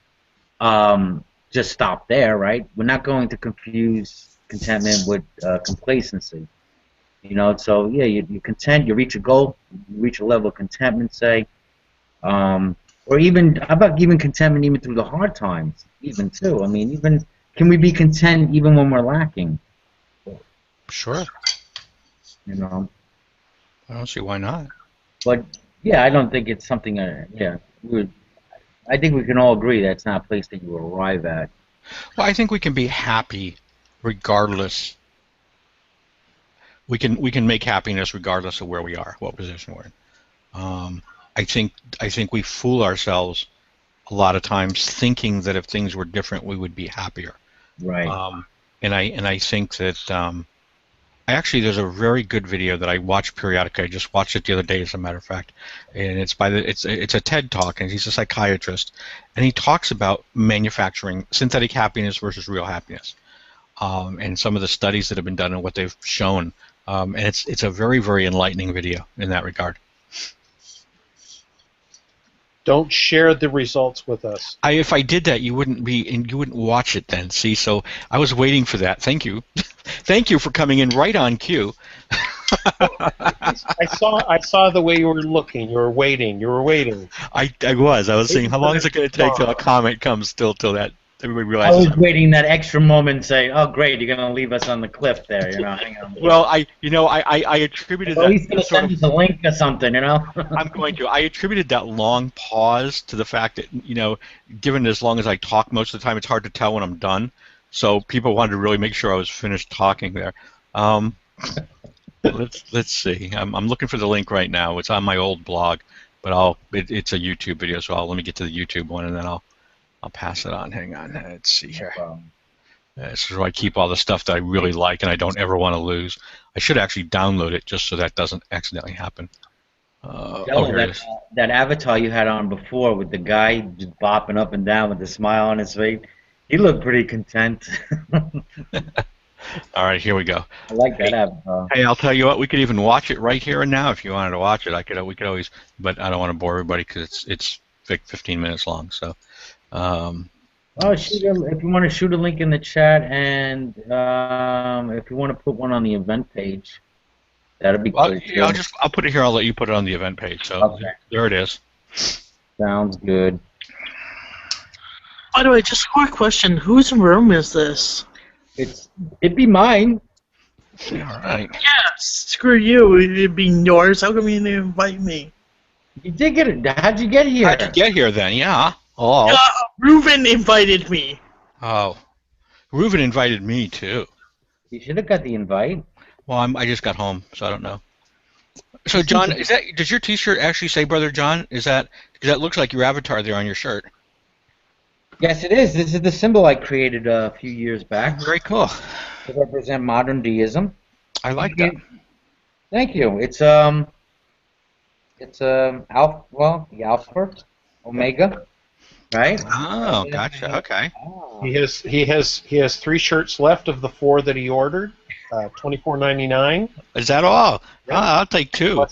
just stop there, right? We're not going to confuse contentment with complacency. So yeah, you're content. You reach a goal, you reach a level of contentment, say, or even how about even contentment even through the hard times, even too. I mean, even can we be content even when we're lacking? Sure. I don't see why not. But yeah, I don't think it's something. I think we can all agree that's not a place that you arrive at. Well, I think we can be happy regardless. We can make happiness regardless of where we are, what position we're in. I think we fool ourselves a lot of times thinking that if things were different, we would be happier. Right. And I think that. Actually, there's a very good video that I watch periodically. I just watched it the other day, as a matter of fact, and it's a TED talk, and he's a psychiatrist, and he talks about manufacturing synthetic happiness versus real happiness, and some of the studies that have been done and what they've shown, and it's a very, very enlightening video in that regard. Don't share the results with us. If I did that, you wouldn't watch it then. See, so I was waiting for that. Thank you, thank you for coming in right on cue. I saw the way you were looking. You were waiting. I was saying, how long is it going to take till a comment comes till that everybody I realizes. was waiting that extra moment, saying, "Oh, great, you're gonna leave us on the cliff there." Hang on. Well, I attributed Well, that he's gonna sort send of. us a link or something. I'm going to. I attributed that long pause to the fact that, given as long as I talk most of the time, it's hard to tell when I'm done. So people wanted to really make sure I was finished talking there. Let's see. I'm looking for the link right now. It's on my old blog, but it's a YouTube video, so let me get to the YouTube one and then I'll pass it on. Hang on. Let's see here. This is where I keep all the stuff that I really like and I don't ever want to lose. I should actually download it just so that doesn't accidentally happen. Here it is. That avatar you had on before with the guy just bopping up and down with a smile on his face, he looked pretty content. All right, here we go. I like that avatar. Hey, I'll tell you what. We could even watch it right here and now if you wanted to watch it. We could always, but I don't want to bore everybody because it's 15 minutes long. So. If you want to shoot a link in the chat, and if you want to put one on the event page, that'd be cool. Yeah, I'll put it here. I'll let you put it on the event page. So okay. There it is. Sounds good. By the way, just a quick question: whose room is this? It'd be mine. All right. Yeah, screw you. It'd be yours. How come you didn't invite me? You did get it. How'd you get here? How'd you get here then? Yeah. Oh. Reuven invited me. Oh. Reuven invited me too. You should have got the invite. Well, I just got home, so I don't know. So, John, does your T-shirt actually say "Brother John"? Because that looks like your avatar there on your shirt. Yes, it is. This is the symbol I created a few years back. Very cool. To represent modern deism. I like that. Thank you. It's the Alpha, Omega, right? Oh, gotcha. Okay. He has 3 shirts left of the 4 that he ordered. $24.99. Is that all? Yeah. I'll take 2.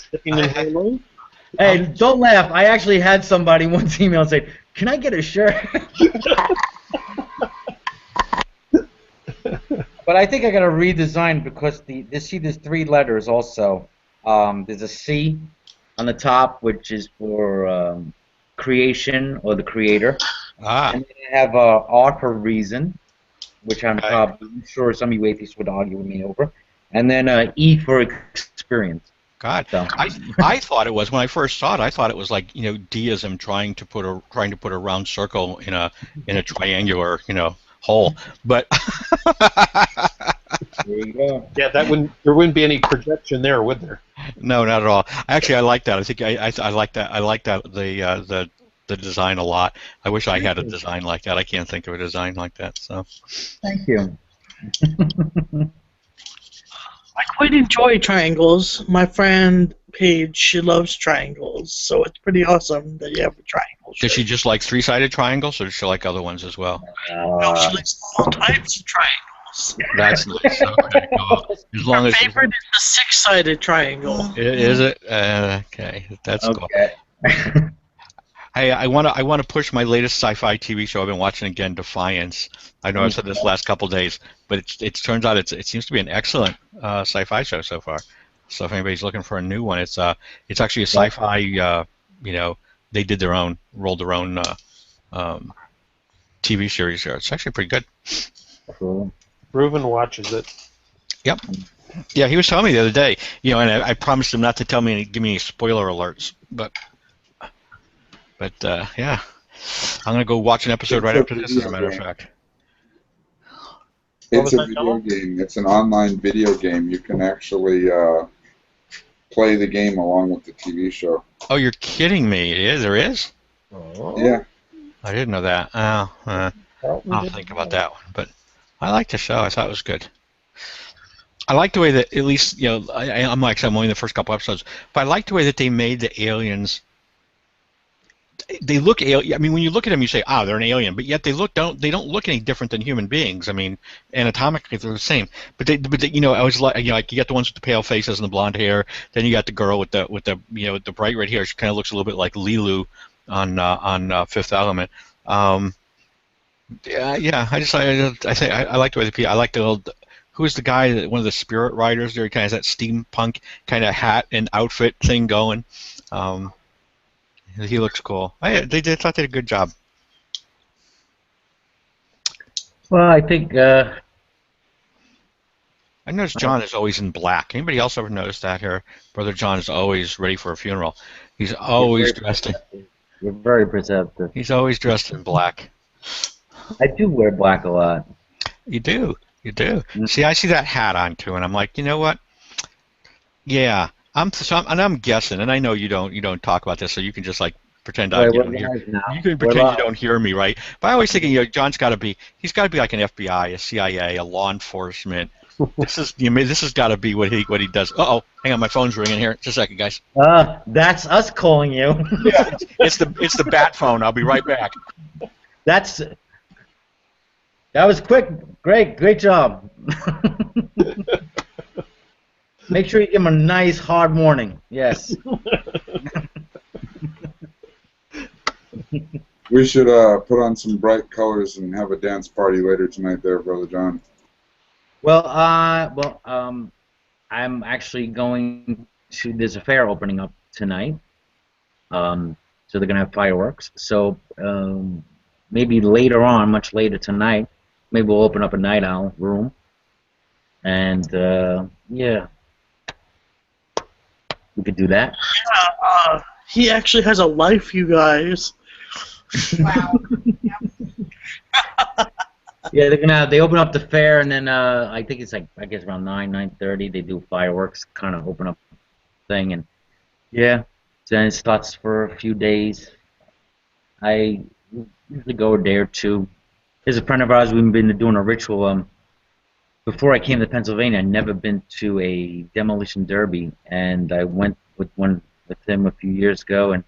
Hey, don't laugh. I actually had somebody once email and say, "Can I get a shirt?" But I think I got to redesign because there's 3 letters also. There's a C on the top, which is for creation or the creator. And then I have R for reason, which I'm probably sure some of you atheists would argue with me over. And then E for experience. God, so. I thought it was when I first saw it. I thought it was like deism trying to put a round circle in a triangular hole. But there you go. Yeah, there wouldn't be any projection there, would there? No, not at all. Actually, I like that. I think I like that. I like that the design a lot. I wish I had a design like that. I can't think of a design like that. So, thank you. I quite enjoy triangles. My friend Paige, she loves triangles, so it's pretty awesome that you have a triangle. Does she just like 3-sided triangles, or does she like other ones as well? No, she likes all types of triangles. That's nice. Okay, cool. Her favorite is the 6-sided triangle. Is it? Okay, that's cool. Hey, I want to push my latest sci-fi TV show I've been watching again, Defiance. I know I've said this last couple days, but it turns out it seems to be an excellent sci-fi show so far. So if anybody's looking for a new one, it's actually a sci-fi. They did rolled their own TV series here. It's actually pretty good. Cool. Reuven watches it. Yep. Yeah, he was telling me the other day. And I promised him not to give me any spoiler alerts, but yeah, I'm gonna go watch an episode right after this. As a matter of fact. It's a video game. It's an online video game. You can actually play the game along with the TV show. Oh, you're kidding me! There is? Oh. Yeah. I didn't know that. I'll think about that one. But I liked the show. I thought it was good. I like the way that, at least, I'm only in the first couple episodes, but I like the way that they made the aliens. They look alien. I mean, when you look at them, you say, "Ah, they're an alien," but yet they don't look any different than human beings. I mean, anatomically they're the same. But I was like, you get the ones with the pale faces and the blonde hair. Then you got the girl with the bright red hair. She kind of looks a little bit like Lilu on Fifth Element. Yeah. I think I like the way I like the old. Who's the guy? One of the spirit riders. There, kind of has that steampunk kind of hat and outfit thing going. He looks cool. Thought they did a good job. Well, I think I noticed John is always in black. Anybody else ever notice that here? Brother John is always ready for a funeral. He's you're always very dressed in. perceptive. You're very perceptive. He's always dressed in black. I do wear black a lot. You do. You do. Mm. See, I see that hat on too, and I'm like, you know what? Yeah, I'm guessing, and I know you don't talk about this, so you can just like pretend Wait, you we're don't hear. live now. You can We're pretend you live. don't hear me, right? But I always think, John's got to be. He's got to be like an FBI, a CIA, a law enforcement. This has got to be what he does. Uh-oh, hang on, my phone's ringing here. Just a second, guys. That's us calling you. Yeah, it's the bat phone. I'll be right back. That was quick. Great job. Make sure you give him a nice hard morning. Yes. We should put on some bright colors and have a dance party later tonight there, Brother John. Well, I'm actually going to. There's a fair opening up tonight. So they're gonna have fireworks. So maybe later on, much later tonight, maybe we'll open up a night owl room. And yeah, we could do that. Yeah, he actually has a life, you guys. Wow. Yeah, they open up the fair, and then I think it's like, I guess around 9:30 they do fireworks, kind of open up thing, and yeah, then it starts for a few days. I usually go a day or two. There's a friend of ours, we've been doing a ritual. Before I came to Pennsylvania, I'd never been to a demolition derby, and I went with him a few years ago, and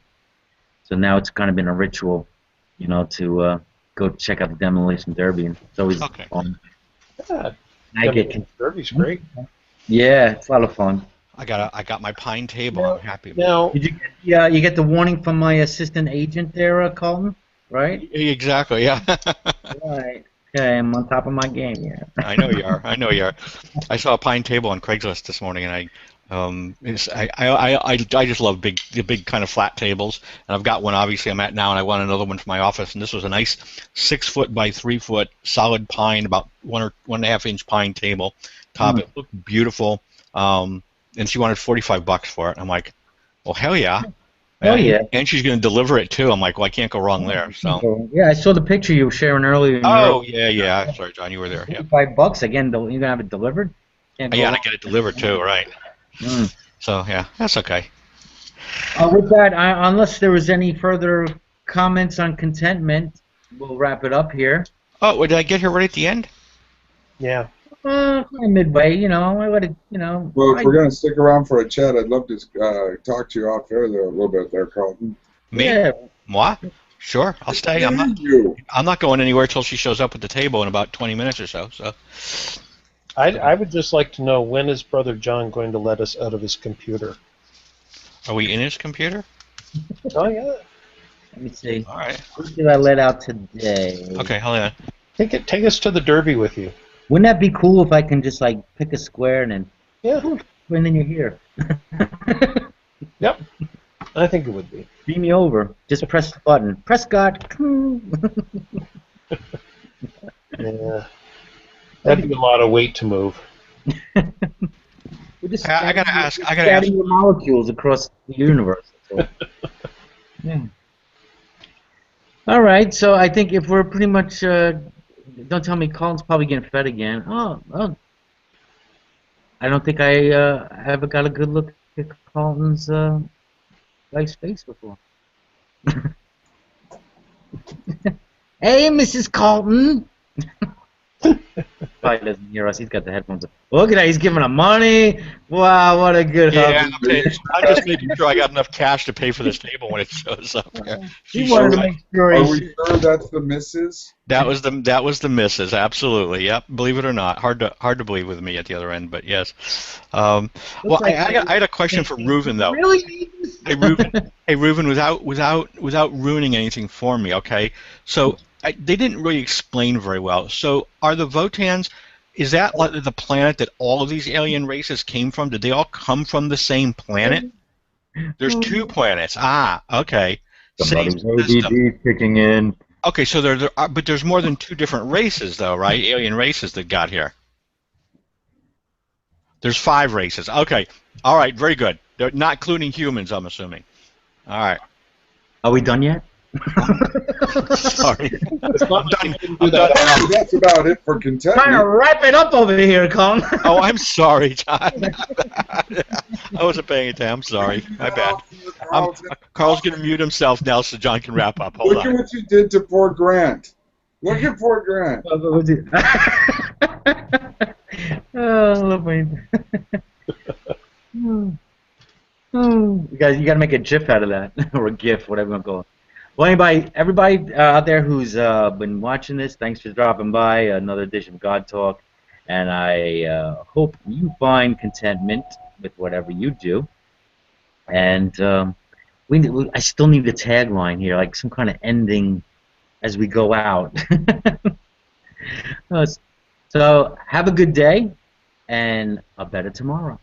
so now it's kind of been a ritual, to go check out the demolition derby, and it's always fun. Yeah, I get Derby's great. Yeah, it's a lot of fun. I got my pine table. I'm happy. Now, Did you get the warning from my assistant agent there, Colton? Right? Exactly. Yeah. Right. Okay, I'm on top of my game. Yeah. I know you are. I saw a pine table on Craigslist this morning, and I just love the big kind of flat tables, and I've got one obviously I'm at now, and I want another one for my office, and this was a nice 6 foot by 3 foot solid pine, about 1.5 inch pine table top. It looked beautiful, and she wanted $45 for it. I'm like, well, hell yeah. Oh yeah. And she's going to deliver it too. I'm like, well, I can't go wrong there. So. Yeah, I saw the picture you were sharing earlier. Oh yeah. Sorry, John, you were there. Yeah. $5 again. You're gonna have it delivered. Yeah, and I get it delivered too, right? So yeah, that's okay. With that, unless there was any further comments on contentment, we'll wrap it up here. Oh, did I get here right at the end? yeah. Midway, I let it, Well, if we're going to stick around for a chat, I'd love to talk to you off air there a little bit there, Carlton. Me? Yeah. Moi? Sure, I'll stay. I'm not going anywhere till she shows up at the table in about 20 minutes or so. So. I would just like to know, when is Brother John going to let us out of his computer? Are we in his computer? Oh, yeah. Let me see. All right. Who did I let out today? Okay, hold on. Take us to the Derby with you. Wouldn't that be cool if I can just like pick a square and then, Yeah. and then you're here? Yep. I think it would be. Beam me over. Just press the button. Prescott. Yeah. That'd be a lot of weight to move. We're just I gotta ask. scattering the molecules across the universe. So. Yeah. All right. So I think if we're pretty much, don't tell me Colin's probably getting fed again. Oh. I don't think I ever got a good look at Colin's wife's face before. Hey, Mrs. Colton. Probably doesn't hear us. He's got the headphones on. Look at that. He's giving him money. Wow, what a good hubby. I'm just making sure I got enough cash to pay for this table when it shows up. He wanted to make sure Are we sure that's the missus? That was the missus, absolutely. Yep, believe it or not, hard to believe with me at the other end, but yes. Well, I had a question for Reuven though. Really? Hey Reuven, without ruining anything for me, okay? So they didn't really explain very well. So are the Votans? Is that like the planet that all of these alien races came from? Did they all come from the same planet? There's 2 planets. Ah, okay. Somebody's Same system. ADD kicking in. Okay, so but there's more than 2 different races, though, right? Alien races that got here. There's 5 races. Okay, all right, very good. They're not including humans, I'm assuming. All right. Are we done yet? Sorry. It's not like you couldn't do I'm that. done. That's about it for Trying contentment. to wrap it up over here, Kong. Oh, I'm sorry, John. I wasn't paying attention. I'm sorry. My bad. Carl's going to mute himself now so John can wrap up. Hold Look at on. what you did to poor Grant. Look at poor Grant. Oh, you got to make a GIF out of that, or a GIF, whatever you call it. Well, everybody out there who's been watching this, thanks for dropping by. Another edition of God Talk, and I hope you find contentment with whatever you do. And I still need a tagline here, like some kind of ending as we go out. So have a good day, and a better tomorrow.